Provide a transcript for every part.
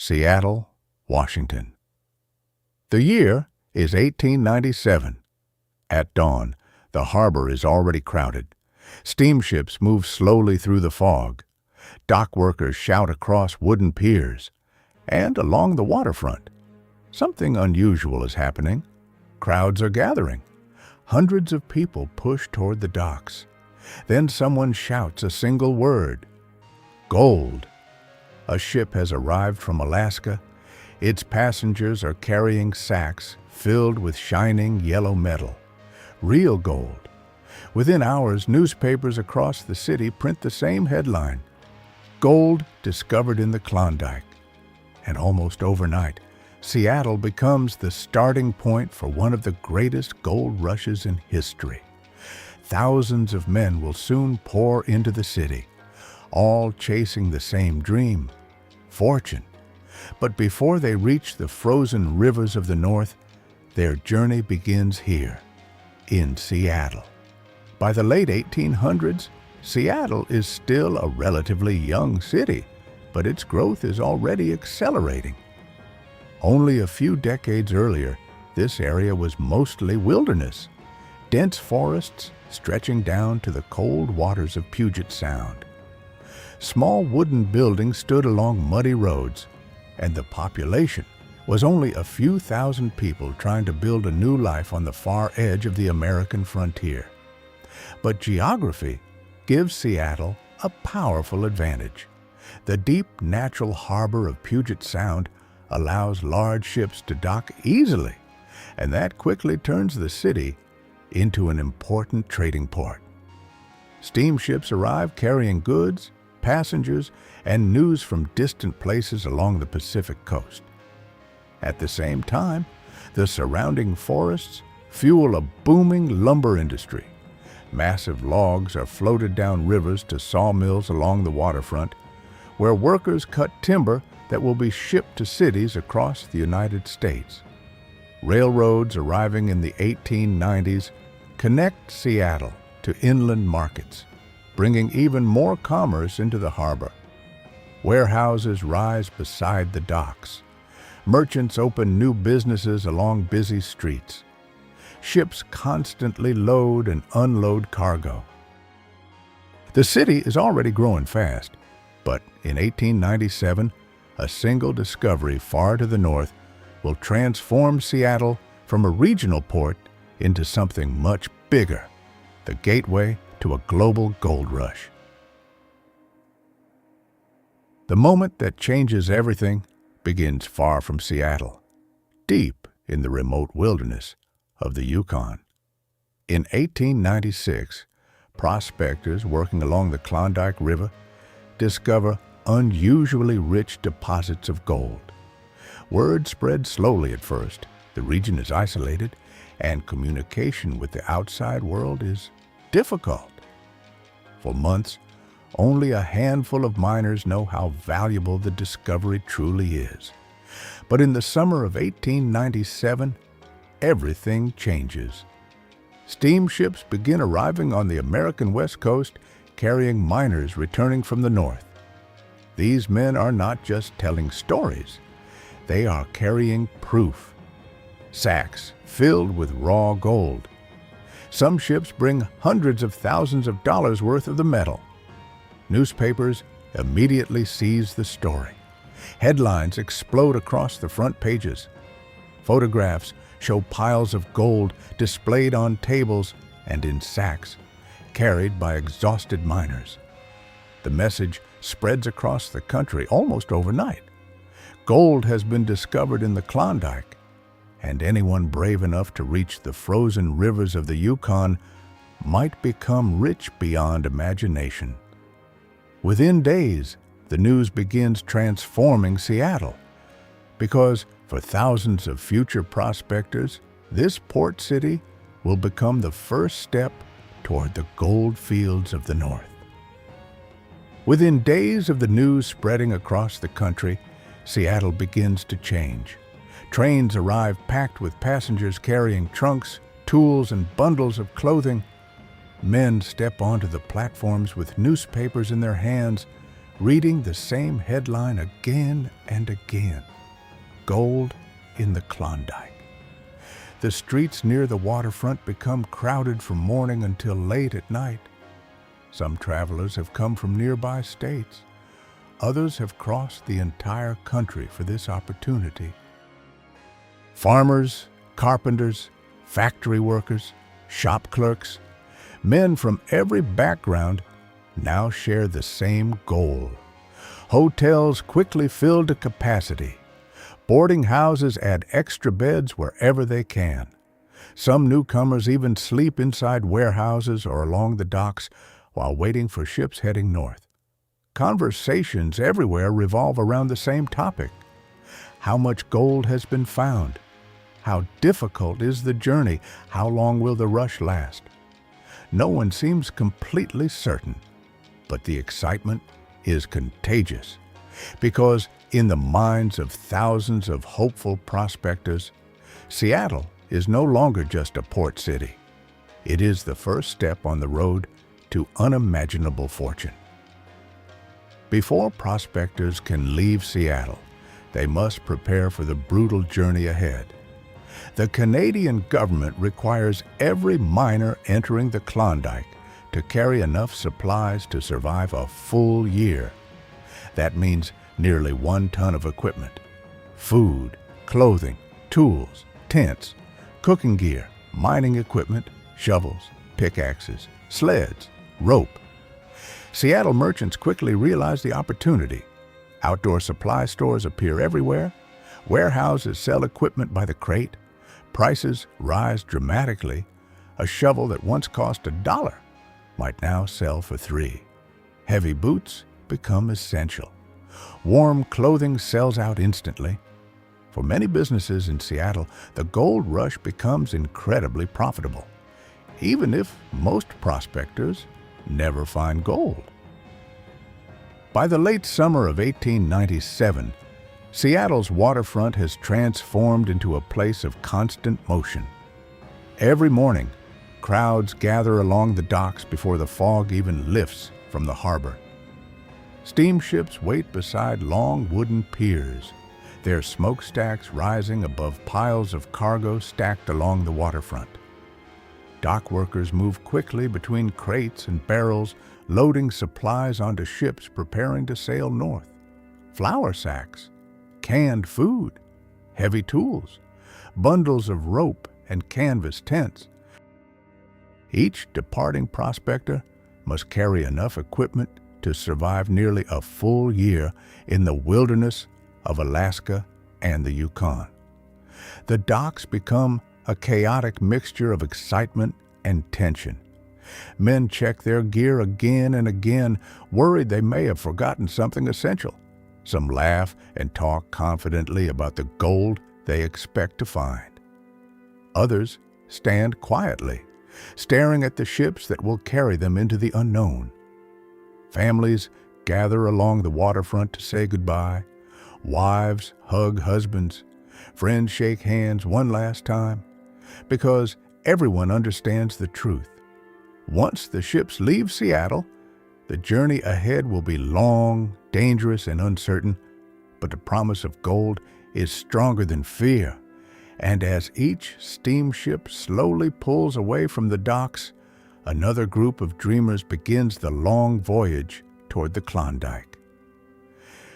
Seattle, Washington. The year is 1897. At dawn, the harbor is already crowded. Steamships move slowly through the fog. Dock workers shout across wooden piers. And along the waterfront, something unusual is happening. Crowds are gathering. Hundreds of people push toward the docks. Then someone shouts a single word: gold. A ship has arrived from Alaska. Its passengers are carrying sacks filled with shining yellow metal. Real gold. Within hours, newspapers across the city print the same headline: Gold discovered in the Klondike. And almost overnight, Seattle becomes the starting point for one of the greatest gold rushes in history. Thousands of men will soon pour into the city, all chasing the same dream: fortune. But before they reach the frozen rivers of the north, their journey begins here, in Seattle. By the late 1800s, Seattle is still a relatively young city, but its growth is already accelerating. Only a few decades earlier, this area was mostly wilderness, dense forests stretching down to the cold waters of Puget Sound. Small wooden buildings stood along muddy roads, and the population was only a few thousand people trying to build a new life on the far edge of the American frontier. But geography gives Seattle a powerful advantage. The deep natural harbor of Puget Sound allows large ships to dock easily, and that quickly turns the city into an important trading port. Steamships arrive carrying goods, passengers, and news from distant places along the Pacific coast. At the same time, the surrounding forests fuel a booming lumber industry. Massive logs are floated down rivers to sawmills along the waterfront, where workers cut timber that will be shipped to cities across the United States. Railroads arriving in the 1890s connect Seattle to inland markets, bringing even more commerce into the harbor. Warehouses rise beside the docks. Merchants open new businesses along busy streets. Ships constantly load and unload cargo. The city is already growing fast, but in 1897, a single discovery far to the north will transform Seattle from a regional port into something much bigger, the gateway to a global gold rush. The moment that changes everything begins far from Seattle, deep in the remote wilderness of the Yukon. In 1896, prospectors working along the Klondike River discover unusually rich deposits of gold. Word spreads slowly at first. The region is isolated, and communication with the outside world is difficult. For months, only a handful of miners know how valuable the discovery truly is. But in the summer of 1897, everything changes. Steamships begin arriving on the American West Coast, carrying miners returning from the north. These men are not just telling stories, they are carrying proof. Sacks filled with raw gold. Some ships bring hundreds of thousands of dollars worth of the metal. Newspapers immediately seize the story. Headlines explode across the front pages. Photographs show piles of gold displayed on tables and in sacks, carried by exhausted miners. The message spreads across the country almost overnight. Gold has been discovered in the Klondike, and anyone brave enough to reach the frozen rivers of the Yukon might become rich beyond imagination. Within days, the news begins transforming Seattle, because for thousands of future prospectors, this port city will become the first step toward the gold fields of the north. Within days of the news spreading across the country, Seattle begins to change. Trains arrive packed with passengers carrying trunks, tools, and bundles of clothing. Men step onto the platforms with newspapers in their hands, reading the same headline again and again: Gold in the Klondike. The streets near the waterfront become crowded from morning until late at night. Some travelers have come from nearby states. Others have crossed the entire country for this opportunity. Farmers, carpenters, factory workers, shop clerks, men from every background now share the same goal. Hotels quickly fill to capacity. Boarding houses add extra beds wherever they can. Some newcomers even sleep inside warehouses or along the docks while waiting for ships heading north. Conversations everywhere revolve around the same topic: how much gold has been found? How difficult is the journey? How long will the rush last? No one seems completely certain, but the excitement is contagious, because in the minds of thousands of hopeful prospectors, Seattle is no longer just a port city. It is the first step on the road to unimaginable fortune. Before prospectors can leave Seattle, they must prepare for the brutal journey ahead. The Canadian government requires every miner entering the Klondike to carry enough supplies to survive a full year. That means nearly 1 ton of equipment: food, clothing, tools, tents, cooking gear, mining equipment, shovels, pickaxes, sleds, rope. Seattle merchants quickly realize the opportunity. Outdoor supply stores appear everywhere. Warehouses sell equipment by the crate. Prices rise dramatically. A shovel that once cost $1 might now sell for $3. Heavy boots become essential. Warm clothing sells out instantly. For many businesses in Seattle, the gold rush becomes incredibly profitable, even if most prospectors never find gold. By the late summer of 1897, Seattle's waterfront has transformed into a place of constant motion. Every morning, crowds gather along the docks before the fog even lifts from the harbor. Steamships wait beside long wooden piers, their smokestacks rising above piles of cargo stacked along the waterfront. Dock workers move quickly between crates and barrels, loading supplies onto ships preparing to sail north. Flour sacks, canned food, heavy tools, bundles of rope and canvas tents. Each departing prospector must carry enough equipment to survive nearly a full year in the wilderness of Alaska and the Yukon. The docks become a chaotic mixture of excitement and tension. Men check their gear again and again, worried they may have forgotten something essential. Some laugh and talk confidently about the gold they expect to find. Others stand quietly, staring at the ships that will carry them into the unknown. Families gather along the waterfront to say goodbye. Wives hug husbands. Friends shake hands one last time, because everyone understands the truth. Once the ships leave Seattle, the journey ahead will be long, dangerous, and uncertain, but the promise of gold is stronger than fear. And as each steamship slowly pulls away from the docks, another group of dreamers begins the long voyage toward the Klondike.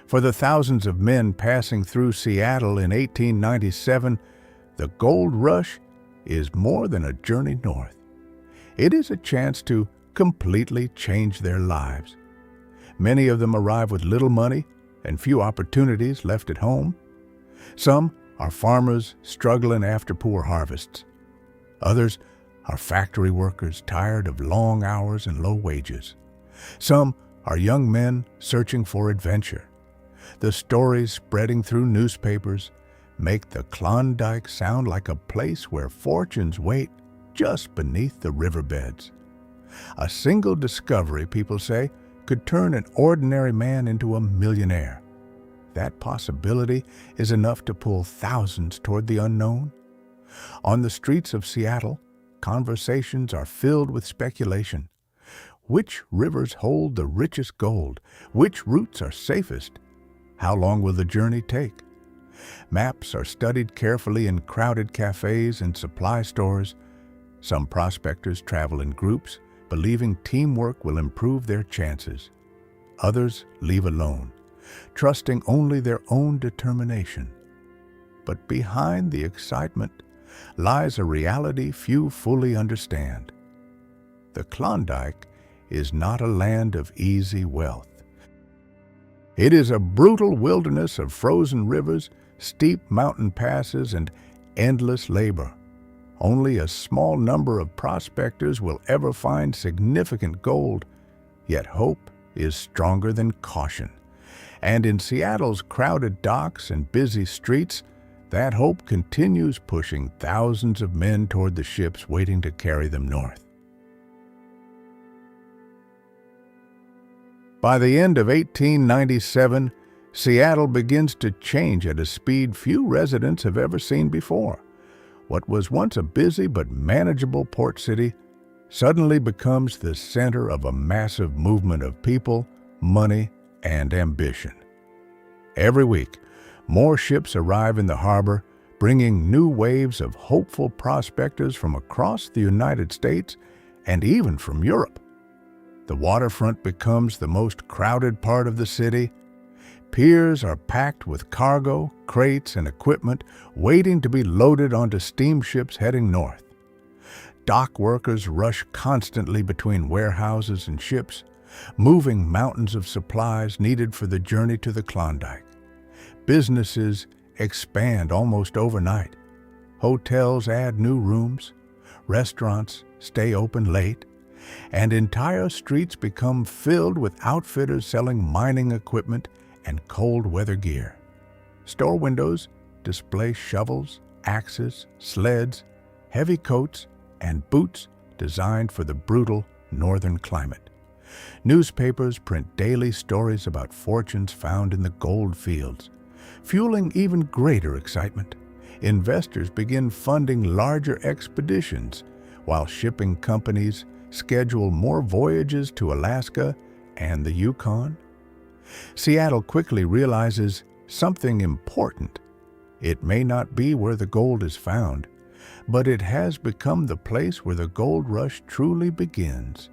For the thousands of men passing through Seattle in 1897, the gold rush is more than a journey north. It is a chance to completely change their lives. Many of them arrive with little money and few opportunities left at home. Some are farmers struggling after poor harvests. Others are factory workers tired of long hours and low wages. Some are young men searching for adventure. The stories spreading through newspapers make the Klondike sound like a place where fortunes wait just beneath the riverbeds. A single discovery, people say, could turn an ordinary man into a millionaire. That possibility is enough to pull thousands toward the unknown. On the streets of Seattle, conversations are filled with speculation. Which rivers hold the richest gold? Which routes are safest? How long will the journey take? Maps are studied carefully in crowded cafes and supply stores. Some prospectors travel in groups, believing teamwork will improve their chances. Others leave alone, trusting only their own determination. But behind the excitement lies a reality few fully understand. The Klondike is not a land of easy wealth. It is a brutal wilderness of frozen rivers, steep mountain passes, and endless labor. Only a small number of prospectors will ever find significant gold, yet hope is stronger than caution. And in Seattle's crowded docks and busy streets, that hope continues pushing thousands of men toward the ships waiting to carry them north. By the end of 1897, Seattle begins to change at a speed few residents have ever seen before. What was once a busy but manageable port city suddenly becomes the center of a massive movement of people, money, and ambition. Every week, more ships arrive in the harbor, bringing new waves of hopeful prospectors from across the United States and even from Europe. The waterfront becomes the most crowded part of the city. Piers are packed with cargo, crates, and equipment waiting to be loaded onto steamships heading north. Dock workers rush constantly between warehouses and ships, moving mountains of supplies needed for the journey to the Klondike. Businesses expand almost overnight. Hotels add new rooms, restaurants stay open late, and entire streets become filled with outfitters selling mining equipment and cold weather gear. Store windows display shovels, axes, sleds, heavy coats, and boots designed for the brutal northern climate. Newspapers print daily stories about fortunes found in the gold fields. Fueling even greater excitement, investors begin funding larger expeditions, while shipping companies schedule more voyages to Alaska and the Yukon. Seattle quickly realizes something important. It may not be where the gold is found, but it has become the place where the gold rush truly begins.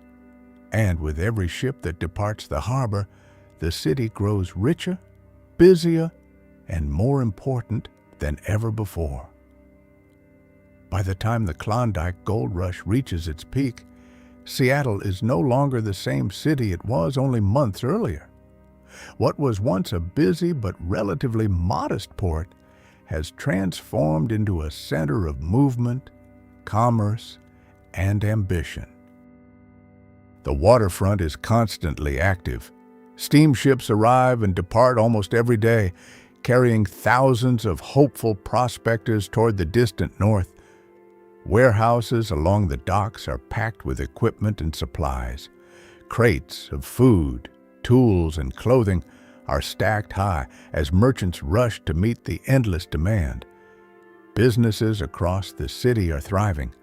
And with every ship that departs the harbor, the city grows richer, busier, and more important than ever before. By the time the Klondike Gold Rush reaches its peak, Seattle is no longer the same city it was only months earlier. What was once a busy but relatively modest port has transformed into a center of movement, commerce, and ambition. The waterfront is constantly active. Steamships arrive and depart almost every day, carrying thousands of hopeful prospectors toward the distant north. Warehouses along the docks are packed with equipment and supplies. Crates of food, tools, and clothing are stacked high as merchants rush to meet the endless demand. Businesses across the city are thriving.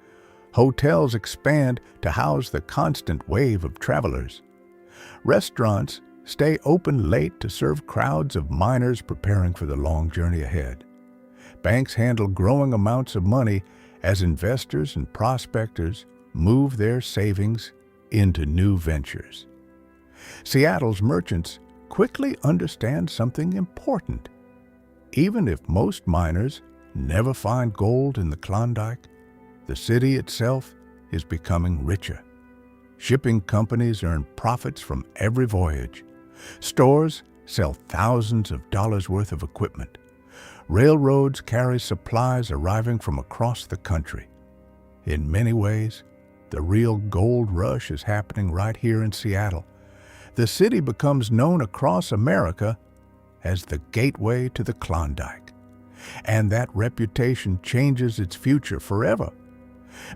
Hotels expand to house the constant wave of travelers. Restaurants stay open late to serve crowds of miners preparing for the long journey ahead. Banks handle growing amounts of money as investors and prospectors move their savings into new ventures. Seattle's merchants quickly understand something important. Even if most miners never find gold in the Klondike, the city itself is becoming richer. Shipping companies earn profits from every voyage. Stores sell thousands of dollars worth of equipment. Railroads carry supplies arriving from across the country. In many ways, the real gold rush is happening right here in Seattle. The city becomes known across America as the gateway to the Klondike. And that reputation changes its future forever.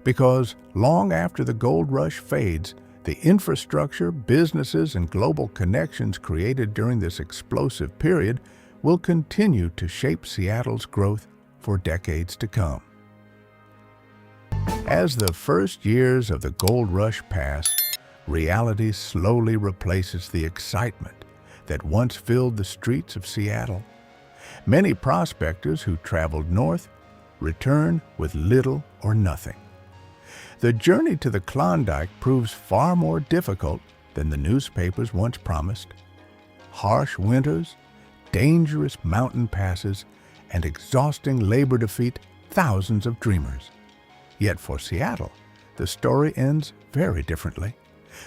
Because long after the gold rush fades, the infrastructure, businesses, and global connections created during this explosive period will continue to shape Seattle's growth for decades to come. As the first years of the gold rush pass, reality slowly replaces the excitement that once filled the streets of Seattle. Many prospectors who traveled north return with little or nothing. The journey to the Klondike proves far more difficult than the newspapers once promised. Harsh winters, dangerous mountain passes, and exhausting labor defeat thousands of dreamers. Yet for Seattle, the story ends very differently.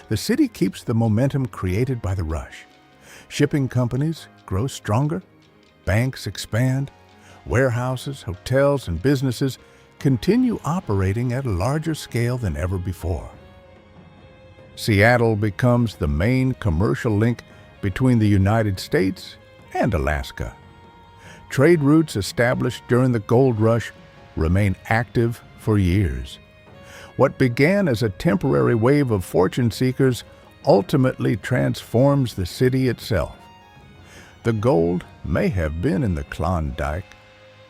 The city keeps the momentum created by the rush. Shipping companies grow stronger, banks expand, warehouses, hotels, and businesses continue operating at a larger scale than ever before. Seattle becomes the main commercial link between the United States and Alaska. Trade routes established during the gold rush remain active for years. What began as a temporary wave of fortune seekers ultimately transforms the city itself. The gold may have been in the Klondike,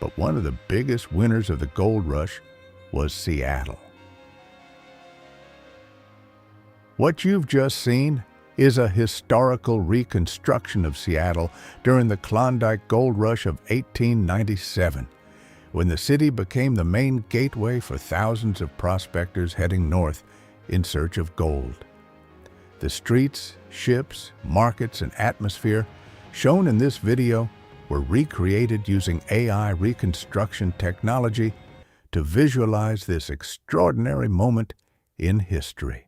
but one of the biggest winners of the gold rush was Seattle. What you've just seen is a historical reconstruction of Seattle during the Klondike Gold Rush of 1897, when the city became the main gateway for thousands of prospectors heading north in search of gold. The streets, ships, markets, and atmosphere shown in this video were recreated using AI reconstruction technology to visualize this extraordinary moment in history.